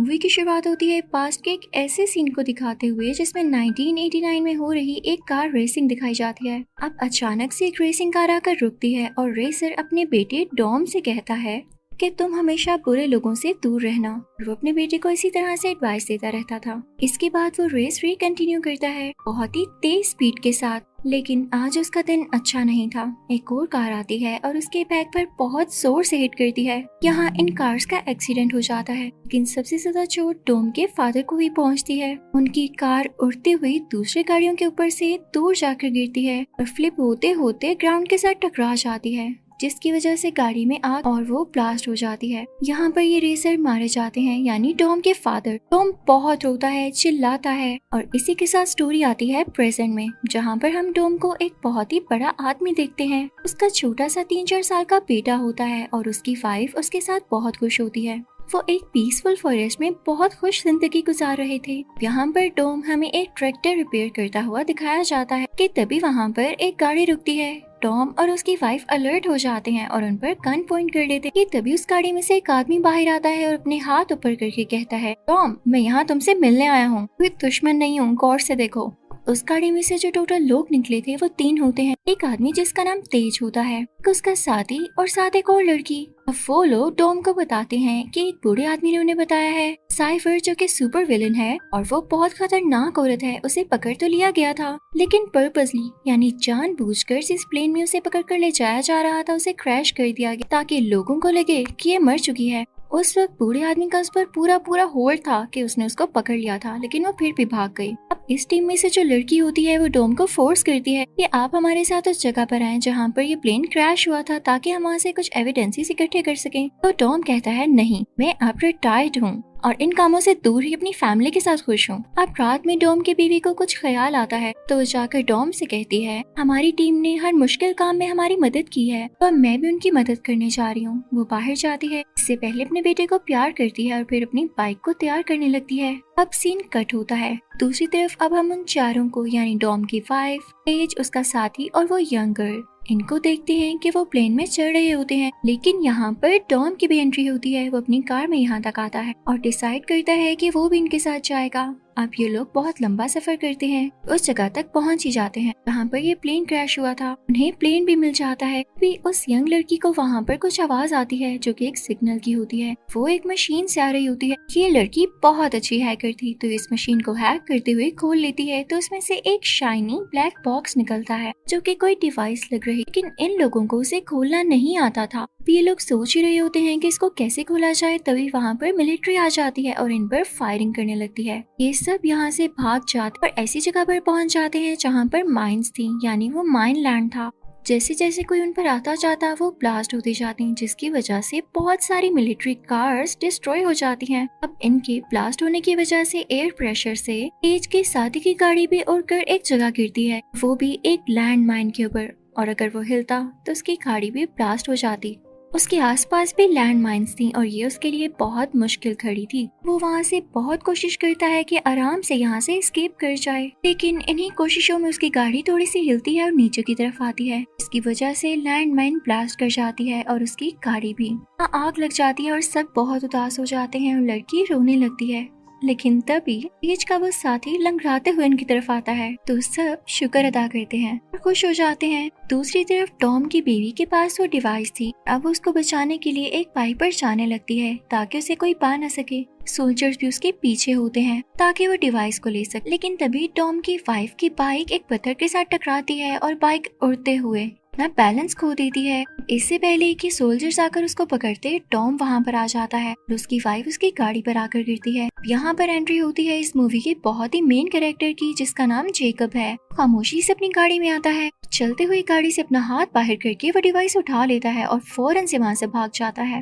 Movie की शुरुआत होती है पास्ट के एक ऐसे सीन को दिखाते हुए जिसमें 1989 में हो रही एक कार रेसिंग दिखाई जाती है। अब अचानक से एक रेसिंग कार आकर रुकती है और रेसर अपने बेटे डॉम से कहता है कि तुम हमेशा बुरे लोगों से दूर रहना। वो अपने बेटे को इसी तरह से एडवाइस देता रहता था। इसके बाद वो रेस कंटिन्यू करता है बहुत ही तेज स्पीड के साथ। लेकिन आज उसका दिन अच्छा नहीं था। एक और कार आती है और उसके बैक पर बहुत जोर से हिट करती है। यहाँ इन कार्स का एक्सीडेंट हो जाता है, लेकिन सबसे ज्यादा चोट डॉम के फादर को ही पहुँचती है। उनकी कार उड़ती हुई दूसरी गाड़ियों के ऊपर से दूर जाकर गिरती है और फ्लिप होते होते ग्राउंड के साथ टकरा जाती है, जिसकी वजह से गाड़ी में आग और वो ब्लास्ट हो जाती है। यहाँ पर ये रेसर मारे जाते हैं, यानी डॉम के फादर। डॉम बहुत रोता है, चिल्लाता है और इसी के साथ स्टोरी आती है प्रेजेंट में, जहाँ पर हम डॉम को एक बहुत ही बड़ा आदमी देखते हैं। उसका छोटा सा 3-4 साल का बेटा होता है और उसकी वाइफ उसके साथ बहुत खुश होती है। वो एक पीसफुल फॉरेस्ट में बहुत खुश जिंदगी गुजार रहे थे। यहाँ पर डॉम हमें एक ट्रैक्टर रिपेयर करता हुआ दिखाया जाता है कि तभी वहाँ पर एक गाड़ी रुकती है। टॉम और उसकी वाइफ अलर्ट हो जाते हैं और उन पर गन पॉइंट कर देते हैं। तभी उस गाड़ी में से एक आदमी बाहर आता है और अपने हाथ ऊपर करके कहता है, टॉम मैं यहाँ तुमसे मिलने आया हूँ, कोई दुश्मन नहीं हूँ, गौर से देखो। उस गाड़ी में से जो टोटल लोग निकले थे वो 3 होते हैं। एक आदमी जिसका नाम तेज होता है, उसका साथी और साथ एक और लड़की। अब वो लोग डॉम को बताते हैं कि एक बूढ़े आदमी ने उन्हें बताया है साइफर जो कि सुपर विलन है और वो बहुत खतरनाक औरत है, उसे पकड़ तो लिया गया था लेकिन पर्पसली यानी जानबूझकर जिस प्लेन में उसे पकड़ कर ले जाया जा रहा था उसे क्रैश कर दिया गया ताकि लोगों को लगे कि ये मर चुकी है। उस वक्त बूढ़े आदमी का उस पर पूरा होल्ड था कि उसने उसको पकड़ लिया था, लेकिन वो फिर भी भाग गई। अब इस टीम में से जो लड़की होती है वो डॉम को फोर्स करती है कि आप हमारे साथ उस जगह पर आएं जहाँ पर ये प्लेन क्रैश हुआ था ताकि हम वहाँ से कुछ एविडेंसेस इकट्ठे कर सकें। तो डॉम कहता है नहीं, मैं अब रिटायर्ड हूँ और इन कामों से दूर ही अपनी फैमिली के साथ खुश हूँ। अब रात में डॉम की बीवी को कुछ ख्याल आता है तो वो जाकर डॉम से कहती है हमारी टीम ने हर मुश्किल काम में हमारी मदद की है तो अब मैं भी उनकी मदद करने जा रही हूँ। वो बाहर जाती है, इससे पहले अपने बेटे को प्यार करती है और फिर अपनी बाइक को तैयार करने लगती है। अब सीन कट होता है। दूसरी तरफ अब हम उन चारों को यानी डॉम की वाइफ, तेज, उसका साथी और वो यंग गर्ल, इनको देखते हैं कि वो प्लेन में चढ़ रहे होते हैं। लेकिन यहाँ पर डॉम की भी एंट्री होती है। वो अपनी कार में यहाँ तक आता है और डिसाइड करता है कि वो भी इनके साथ जाएगा। अब ये लोग बहुत लंबा सफर करते हैं, उस जगह तक पहुँच ही जाते हैं जहाँ पर ये प्लेन क्रैश हुआ था। उन्हें प्लेन भी मिल जाता है। भी उस यंग लड़की को वहाँ पर कुछ आवाज आती है जो कि एक सिग्नल की होती है। वो एक मशीन से आ रही होती है। ये लड़की बहुत अच्छी हैकर थी तो इस मशीन को हैक करते हुए खोल लेती है तो उसमें से एक शाइनी ब्लैक बॉक्स निकलता है जो कि कोई डिवाइस लग रही, लेकिन इन लोगों को उसे खोलना नहीं आता था। ये लोग सोच ही रहे होते हैं कि इसको कैसे खोला जाए, तभी वहाँ पर मिलिट्री आ जाती है और इन पर फायरिंग करने लगती है। ये सब यहाँ से भाग जाते और ऐसी जगह पर पहुँच जाते हैं जहाँ पर माइंस थी, यानी वो माइन लैंड था। जैसे जैसे कोई उन पर आता जाता वो ब्लास्ट होती जाती हैं, जिसकी वजह से बहुत सारी मिलिट्री कार्स डिस्ट्रॉय हो जाती हैं। अब इनके ब्लास्ट होने की वजह से एयर प्रेशर से तेज के साथी की गाड़ी भी उड़कर एक जगह गिरती है, वो भी एक लैंड माइन के ऊपर, और अगर वो हिलता तो उसकी गाड़ी भी ब्लास्ट हो जाती। उसके आसपास भी लैंड माइंस थी और ये उसके लिए बहुत मुश्किल खड़ी थी। वो वहाँ से बहुत कोशिश करता है कि आराम से यहाँ से एस्केप कर जाए, लेकिन इन्हीं कोशिशों में उसकी गाड़ी थोड़ी सी हिलती है और नीचे की तरफ आती है। इसकी वजह से लैंड माइन ब्लास्ट कर जाती है और उसकी गाड़ी भी। आग लग जाती है और सब बहुत उदास हो जाते हैं और लड़की रोने लगती है। लेकिन तभी तेज का वो साथी लंगड़ाते हुए उनकी तरफ आता है तो सब शुक्र अदा करते हैं और खुश हो जाते हैं। दूसरी तरफ टॉम की बीवी के पास वो डिवाइस थी। अब वो उसको बचाने के लिए एक बाइक पर जाने लगती है ताकि उसे कोई पा न सके। सोल्जर्स भी उसके पीछे होते हैं ताकि वो डिवाइस को ले सके, लेकिन तभी टॉम की वाइफ की बाइक एक पत्थर के साथ टकराती है और बाइक उड़ते हुए ना बैलेंस खो देती है। इससे पहले कि सोल्जर्स आकर उसको पकड़ते, टॉम वहाँ पर आ जाता है और उसकी वाइफ उसकी गाड़ी पर आकर गिरती है। यहाँ पर एंट्री होती है इस मूवी के बहुत ही मेन कैरेक्टर की, जिसका नाम जेकब है। खामोशी से अपनी गाड़ी में आता है, चलते हुए गाड़ी से अपना हाथ बाहर करके वो डिवाइस उठा लेता है और फौरन से वहाँ से भाग जाता है।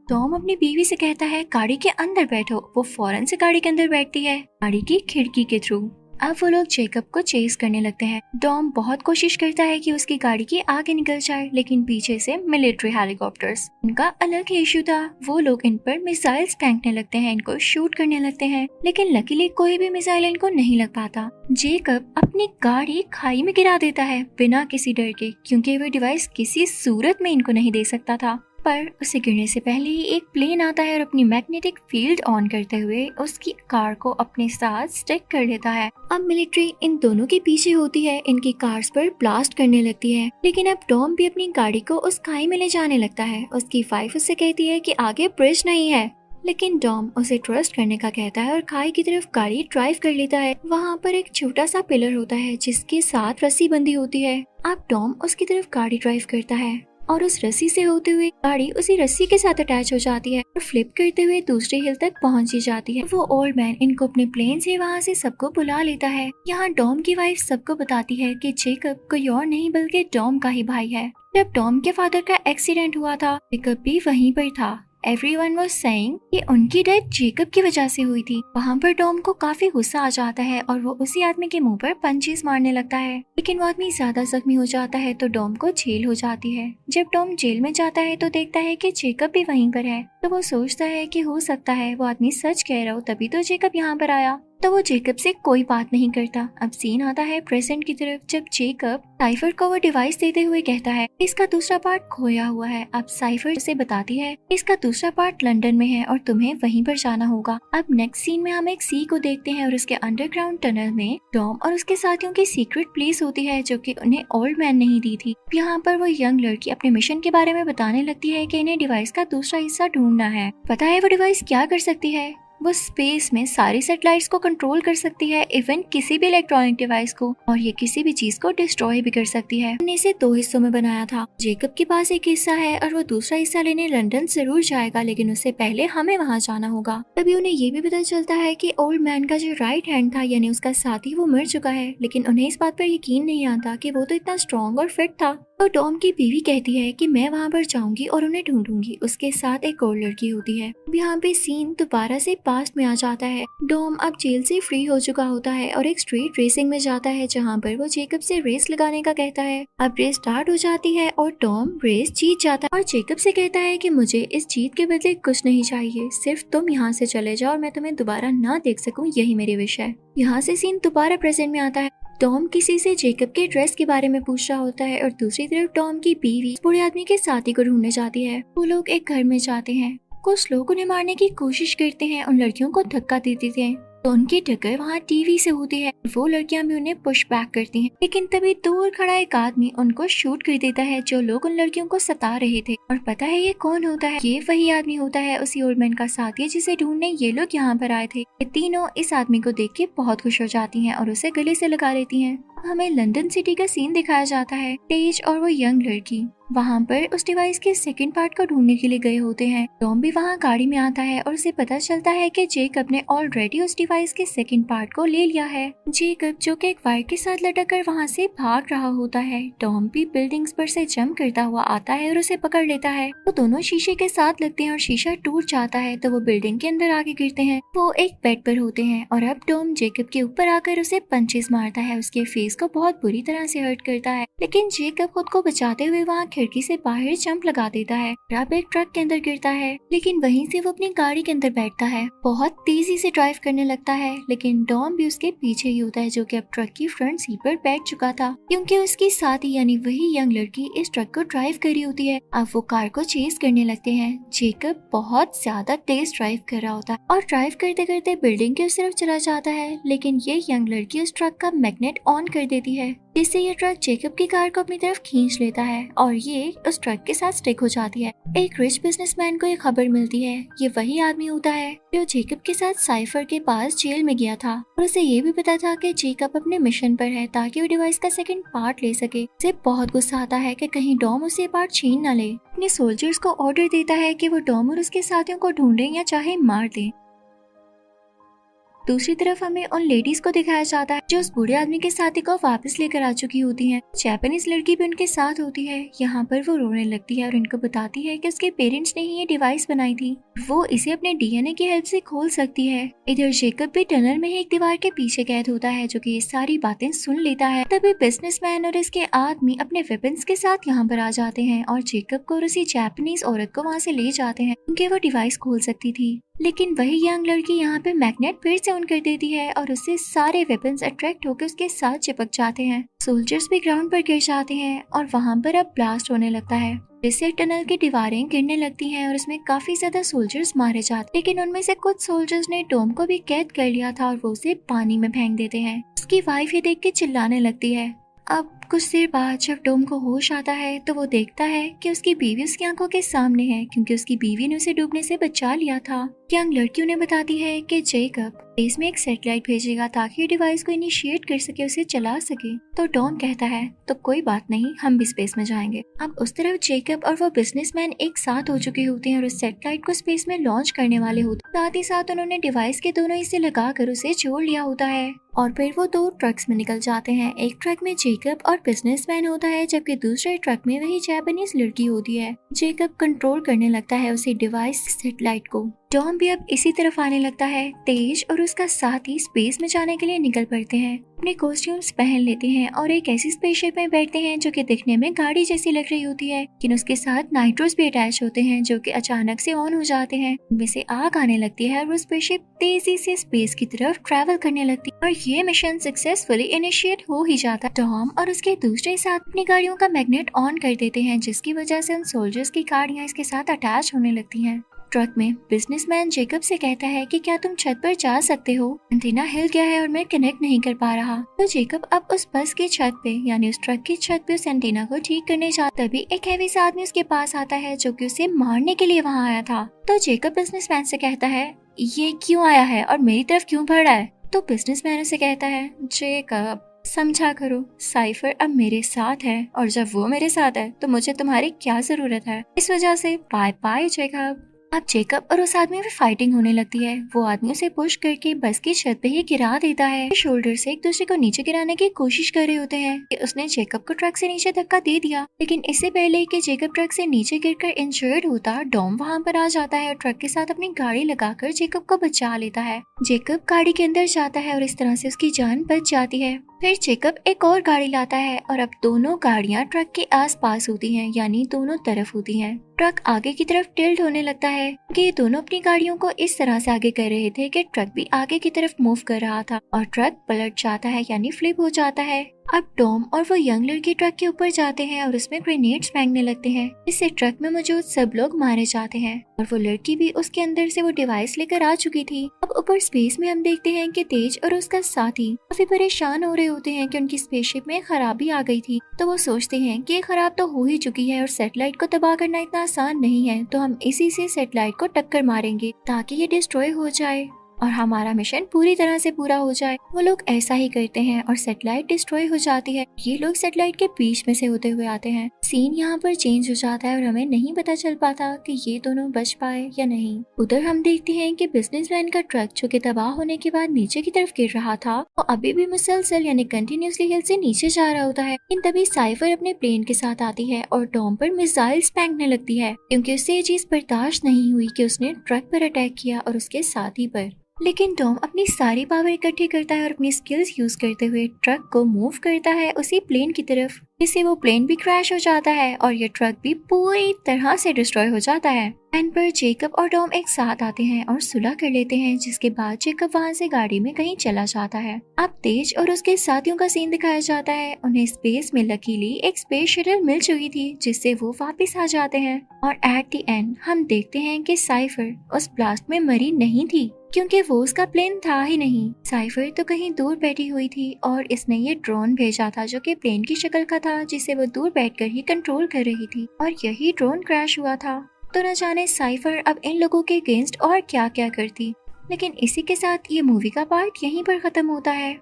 टॉम अपनी बीवी से कहता है गाड़ी के अंदर बैठो। वो फौरन से गाड़ी के अंदर बैठती है, गाड़ी की खिड़की के थ्रू। अब वो लोग जेकब को चेस करने लगते हैं। टॉम बहुत कोशिश करता है कि उसकी गाड़ी के आगे निकल जाए, लेकिन पीछे से मिलिट्री हेलीकॉप्टर्स, उनका अलग इशू था। वो लोग इन पर मिसाइल्स फेंकने लगते हैं, इनको शूट करने लगते हैं, लेकिन लकीली कोई भी मिसाइल इनको नहीं लग पाता। जेकब अपनी गाड़ी खाई में गिरा देता है बिना किसी डर के, क्योंकि वो डिवाइस किसी सूरत में इनको नहीं दे सकता था। पर उसे गिरने से पहले ही एक प्लेन आता है और अपनी मैग्नेटिक फील्ड ऑन करते हुए उसकी कार को अपने साथ स्टिक कर लेता है। अब मिलिट्री इन दोनों के पीछे होती है, इनकी कार्स पर ब्लास्ट करने लगती है, लेकिन अब टॉम भी अपनी गाड़ी को उस खाई में ले जाने लगता है। उसकी वाइफ उससे कहती है कि आगे ब्रिज नहीं है, लेकिन टॉम उसे ट्रस्ट करने का कहता है और खाई की तरफ गाड़ी ड्राइव कर लेता है। वहाँ पर एक छोटा सा पिलर होता है जिसके साथ रस्सी बंधी होती है। अब टॉम उसकी तरफ गाड़ी ड्राइव करता है और उस रस्सी से होते हुए गाड़ी उसी रस्सी के साथ अटैच हो जाती है और फ्लिप करते हुए दूसरे हिल तक पहुंच जाती है। वो ओल्ड मैन इनको अपने प्लेन से वहाँ से सबको बुला लेता है। यहाँ टॉम की वाइफ सबको बताती है कि जेकब कोई और नहीं बल्कि टॉम का ही भाई है। जब टॉम के फादर का एक्सीडेंट हुआ था, जेकब भी वहीं पर था। Everyone was saying कि उनकी डेथ जेकब की वजह से हुई थी। वहाँ पर टॉम को काफी गुस्सा आ जाता है और वो उसी आदमी के मुंह पर पंचेस मारने लगता है, लेकिन वो आदमी ज्यादा जख्मी हो जाता है तो टॉम को जेल हो जाती है। जब टॉम जेल में जाता है तो देखता है कि जेकब भी वहीं पर है, तो वो सोचता है कि हो सकता है वो आदमी सच कह रहा हो, तभी तो जेकब यहाँ पर आया। तो वो जेकब से कोई बात नहीं करता। अब सीन आता है प्रेजेंट की तरफ, जब जेकब साइफर को वो डिवाइस देते हुए कहता है इसका दूसरा पार्ट खोया हुआ है। अब साइफर उसे बताती है इसका दूसरा पार्ट लंदन में है और तुम्हें वहीं पर जाना होगा। अब नेक्स्ट सीन में हम एक सी को देखते हैं और उसके अंडरग्राउंड टनल में टॉम और उसके साथियों की सीक्रेट प्लेस होती है जो कि उन्हें ओल्ड मैन नहीं दी थी। यहाँ पर वो यंग लड़की अपने मिशन के बारे में बताने लगती है कि इन्हें डिवाइस का दूसरा हिस्सा ढूंढना है। पता है वो डिवाइस क्या कर सकती है? वो स्पेस में सारी सैटेलाइट्स को कंट्रोल कर सकती है, इवन किसी भी इलेक्ट्रॉनिक डिवाइस को, और ये किसी भी चीज को डिस्ट्रॉय भी कर सकती है। हमने इसे 2 हिस्सों में बनाया था। जेकब के पास एक हिस्सा है और वो दूसरा हिस्सा लेने लंदन जरूर जाएगा, लेकिन उससे पहले हमें वहाँ जाना होगा। तभी उन्हें ये भी पता चलता है कि ओल्ड मैन का जो राइट हैंड था यानी उसका साथी वो मर चुका है, लेकिन उन्हें इस बात पर यकीन नहीं आता कि वो तो इतना स्ट्रॉन्ग और फिट था। तो टॉम की बीवी कहती है कि मैं वहाँ पर जाऊंगी और उन्हें ढूंढूंगी। उसके साथ एक और लड़की होती है। यहाँ पे सीन दोबारा से पास्ट में आ जाता है। टॉम अब जेल से फ्री हो चुका होता है और एक स्ट्रीट रेसिंग में जाता है जहाँ पर वो जेकब से रेस लगाने का कहता है। अब रेस स्टार्ट हो जाती है और टॉम रेस जीत जाता है और जेकब से कहता है कि मुझे इस जीत के बदले कुछ नहीं चाहिए, सिर्फ तुम यहाँ से चले जाओ और मैं तुम्हें दोबारा ना देख सकूं, यही मेरी विश है। यहाँ से सीन दोबारा प्रेजेंट में आता है। टॉम किसी से जेकब के ड्रेस के बारे में पूछ रहा होता है और दूसरी तरफ टॉम की बीवी बूढ़े आदमी के साथी को ढूंढने जाती है। वो लोग एक घर में जाते हैं। कुछ लोग उन्हें मारने की कोशिश करते हैं, उन लड़कियों को धक्का देते थे तो उनकी टक्कर वहाँ टीवी से होती है। वो लड़कियां भी उन्हें पुश बैक करती हैं, लेकिन तभी दूर खड़ा एक आदमी उनको शूट कर देता है जो लोग उन लड़कियों को सता रहे थे। और पता है ये कौन होता है? ये वही आदमी होता है, उसी ओल्ड मैन का साथी जिसे ढूंढने ये लोग यहाँ पर आए थे। ये तीनों इस आदमी को देख के बहुत खुश हो जाती हैं और उसे गले से लगा लेती हैं। हमें लंदन सिटी का सीन दिखाया जाता है। तेज और वो यंग लड़की वहाँ पर उस डिवाइस के सेकंड पार्ट को ढूंढने के लिए गए होते हैं। टॉम भी वहाँ गाड़ी में आता है और उसे पता चलता है कि जेकब ने ऑलरेडी उस डिवाइस के सेकंड पार्ट को ले लिया है। जेकब जो कि एक वायर के साथ लटक कर वहाँ से भाग रहा होता है। टॉम भी बिल्डिंग्स पर से जंप करता हुआ आता है और उसे पकड़ लेता है। वो दोनों शीशे के साथ लगते हैं और शीशा टूट जाता है तो वो बिल्डिंग के अंदर आके गिरते हैं। वो एक बेड पर होते हैं और अब टॉम जेकब के ऊपर आकर उसे पंचेस मारता है। उसके फेस को बहुत बुरी तरह से हर्ट करता है, लेकिन जेकब खुद को बचाते हुए वहाँ खिड़की से बाहर जंप लगा देता है। अब एक ट्रक के अंदर गिरता है, लेकिन वहीं से वो अपनी गाड़ी के अंदर बैठता है। बहुत तेजी से ड्राइव करने लगता है, लेकिन टॉम भी उसके पीछे ही होता है जो कि अब ट्रक की फ्रंट सीट पर बैठ चुका था, क्योंकि उसकी साथी यानी वही यंग लड़की इस ट्रक को ड्राइव कर रही होती है। अब वो कार को चेस करने लगते हैं। जेकब बहुत ज्यादा तेज ड्राइव कर रहा होता है और ड्राइव करते करते बिल्डिंग की उस तरफ चला जाता है, लेकिन ये यंग लड़की उस ट्रक का मैग्नेट ऑन कर देती है, जिससे ये ट्रक जेकब की कार को अपनी तरफ खींच लेता है और ये उस ट्रक के साथ स्टिक हो जाती है। एक रिच बिजनेसमैन को ये खबर मिलती है। ये वही आदमी होता है जो जेकब के साथ साइफर के पास जेल में गया था और उसे ये भी पता था कि जेकब अपने मिशन पर है ताकि वो डिवाइस का सेकंड पार्ट ले सके। उसे बहुत गुस्सा आता है कि कहीं टॉम उसे पार्ट छीन न ले। अपने सोल्जर्स को ऑर्डर देता है कि वो टॉम और उसके साथियों को ढूंढें या चाहे मार दें। दूसरी तरफ हमें उन लेडीज को दिखाया जाता है जो उस बूढ़े आदमी के साथी को वापस लेकर आ चुकी होती हैं। जापानीज लड़की भी उनके साथ होती है। यहाँ पर वो रोने लगती है और इनको बताती है कि उसके पेरेंट्स ने ही ये डिवाइस बनाई थी, वो इसे अपने डीएनए की हेल्प से खोल सकती है। इधर जेकब भी टनल में एक दीवार के पीछे कैद होता है जो कि ये सारी बातें सुन लेता है। तभी बिजनेसमैन और इसके आदमी अपने वेपन्स के साथ यहाँ पर आ जाते हैं और जेकब को और उसी जापानीज औरत को वहाँ से ले जाते हैं क्योंकि वो डिवाइस खोल सकती थी। लेकिन वही यंग लड़की यहाँ पे मैग्नेट फिर से ऑन कर देती है और उससे सारे वेपन्स अट्रैक्ट होकर उसके साथ चिपक जाते हैं। सोल्जर्स भी ग्राउंड पर गिर जाते हैं और वहाँ पर अब ब्लास्ट होने लगता है, जिससे टनल की दीवारें गिरने लगती हैं और उसमें काफी ज्यादा सोल्जर्स मारे जाते। लेकिन उनमें से कुछ सोल्जर्स ने टॉम को भी कैद कर लिया था और वो उसे पानी में फेंक देते हैं। उसकी वाइफ ये देख के चिल्लाने लगती है। अब कुछ देर बाद जब टॉम को होश आता है तो वो देखता है कि उसकी बीवी उसकी आंखों के सामने है, क्योंकि उसकी बीवी ने उसे डूबने से बचा लिया था। यंग लड़की उन्हें बताती है कि जेकब स्पेस में एक सैटेलाइट भेजेगा ताकि डिवाइस को इनिशिएट कर सके, उसे चला सके। तो टॉम कहता है तो कोई बात नहीं, हम भी स्पेस में जाएंगे। अब उस तरफ जेकब और वो बिजनेसमैन एक साथ हो चुके होते हैं और उस सैटेलाइट को स्पेस में लॉन्च करने वाले होते हैं। साथ ही साथ उन्होंने डिवाइस के दोनों हिस्से लगाकर उसे जोड़ लिया होता है और फिर वो दो ट्रक्स में निकल जाते हैं। एक ट्रक में जेकब और बिजनेसमैन होता है, जबकि दूसरे ट्रक में वही जापानीज लड़की होती है। जेकब कंट्रोल करने लगता है उसी डिवाइस सैटेलाइट को। टॉम भी अब इसी तरफ आने लगता है। तेज और उसका साथी स्पेस में जाने के लिए निकल पड़ते हैं, अपने कॉस्ट्यूम्स पहन लेते हैं और एक ऐसी स्पेसशिप में बैठते हैं जो कि दिखने में गाड़ी जैसी लग रही होती है, लेकिन उसके साथ नाइट्रोस भी अटैच होते हैं जो कि अचानक से ऑन हो जाते हैं। उनमें से आग आने लगती है और वो स्पेसशिप तेजी से स्पेस की तरफ ट्रैवल करने लगती है और ये मिशन सक्सेसफुली इनिशिएट हो ही जाता। टॉम और उसके दूसरे साथ अपनी गाड़ियों का मैग्नेट ऑन कर देते हैं, जिसकी वजह से उन सोल्जर्स की गाड़ियां इसके साथ अटैच होने लगती हैं। ट्रक में बिजनेसमैन जेकब से कहता है कि क्या तुम छत पर जा सकते हो, एंटीना हिल गया है और मैं कनेक्ट नहीं कर पा रहा। तो जेकब अब उस बस की छत पे यानी उस ट्रक की छत पे उस एंटीना को ठीक करने जाता, तभी एक हैवी सा आदमी उसके पास आता है जो कि उसे मारने के लिए वहाँ आया था। तो जेकब बिजनेसमैन से कहता है ये क्यों आया है और मेरी तरफ क्यों बढ़ रहा है। तो बिजनेसमैन उसे कहता है जेकब समझा करो, साइफर अब मेरे साथ है और जब वो मेरे साथ है तो मुझे तुम्हारी क्या जरूरत है, इस वजह से बाय बाय जेकब। अब जेकब और उस आदमी में फाइटिंग होने लगती है। वो आदमी उसे पुश करके बस की छत पे ही गिरा देता है। शोल्डर से एक दूसरे को नीचे गिराने की कोशिश कर रहे होते हैं कि उसने जेकब को ट्रक से नीचे धक्का दे दिया, लेकिन इससे पहले कि जेकब ट्रक से नीचे गिरकर इंजर्ड होता, डॉम वहाँ पर आ जाता है और ट्रक के साथ अपनी गाड़ी लगाकर जेकब को बचा लेता है। जेकब गाड़ी के अंदर जाता है और इस तरह से उसकी जान बच जाती है। फिर जेकब एक और गाड़ी लाता है और अब दोनों गाड़ियां ट्रक के आसपास होती हैं, यानी दोनों तरफ होती हैं। ट्रक आगे की तरफ टिल्ट होने लगता है कि ये दोनों अपनी गाड़ियों को इस तरह से आगे कर रहे थे कि ट्रक भी आगे की तरफ मूव कर रहा था और ट्रक पलट जाता है यानी फ्लिप हो जाता है। अब टॉम और वो यंग लड़की ट्रक के ऊपर जाते हैं और उसमें ग्रेनेड्स फेंकने लगते हैं, इससे ट्रक में मौजूद सब लोग मारे जाते हैं और वो लड़की भी उसके अंदर से वो डिवाइस लेकर आ चुकी थी। अब ऊपर स्पेस में हम देखते हैं कि तेज और उसका साथी काफी परेशान हो रहे होते हैं कि उनकी स्पेसशिप में खराबी आ गई थी। तो वो सोचते हैं कि ये खराब तो हो ही चुकी है और सैटेलाइट को तबाह करना इतना आसान नहीं है, तो हम इसी से सैटेलाइट को टक्कर मारेंगे ताकि ये डिस्ट्रॉय हो जाए और हमारा मिशन पूरी तरह से पूरा हो जाए। वो लोग ऐसा ही करते हैं और सैटेलाइट डिस्ट्रॉय हो जाती है। ये लोग सैटेलाइट के बीच में से होते हुए आते हैं। सीन यहाँ पर चेंज हो जाता है और हमें नहीं पता चल पाता कि ये दोनों बच पाए या नहीं। उधर हम देखते हैं कि बिजनेसमैन का ट्रक जो कि तबाह होने के बाद नीचे की तरफ गिर रहा था, वो अभी भी मुसलसल यानी कंटिन्यूसली हिल से नीचे जा रहा होता है। लेकिन तभी साइफर अपने प्लेन के साथ आती है और टॉम पर मिसाइल्स फेंकने लगती है, क्योंकि उससे ये चीज बर्दाश्त नहीं हुई कि उसने ट्रक पर अटैक किया और उसके साथी पर। लेकिन टॉम अपनी सारी पावर इकट्ठी करता है और अपनी स्किल्स यूज करते हुए ट्रक को मूव करता है उसी प्लेन की तरफ, जिससे वो प्लेन भी क्रैश हो जाता है और ये ट्रक भी पूरी तरह से डिस्ट्रॉय हो जाता है। एंड पर जेकब और टॉम एक साथ आते हैं और सुलह कर लेते हैं, जिसके बाद जेकब वहाँ से गाड़ी में कहीं चला जाता है। अब तेज और उसके साथियों का सीन दिखाया जाता है। उन्हें स्पेस में लकीली एक स्पेस शटल मिल चुकी थी, जिससे वो वापस आ जाते हैं और एट द एंड हम देखते हैं कि साइफर उस ब्लास्ट में मरी नहीं थी, क्योंकि वो उसका प्लेन था ही नहीं। साइफर तो कहीं दूर बैठी हुई थी और इसने ये ड्रोन भेजा था जो कि प्लेन की शक्ल का था, जिसे वो दूर बैठकर ही कंट्रोल कर रही थी और यही ड्रोन क्रैश हुआ था। तो न जाने साइफर अब इन लोगों के अगेंस्ट और क्या क्या करती। लेकिन इसी के साथ ये मूवी का पार्ट यहीं पर खत्म होता है।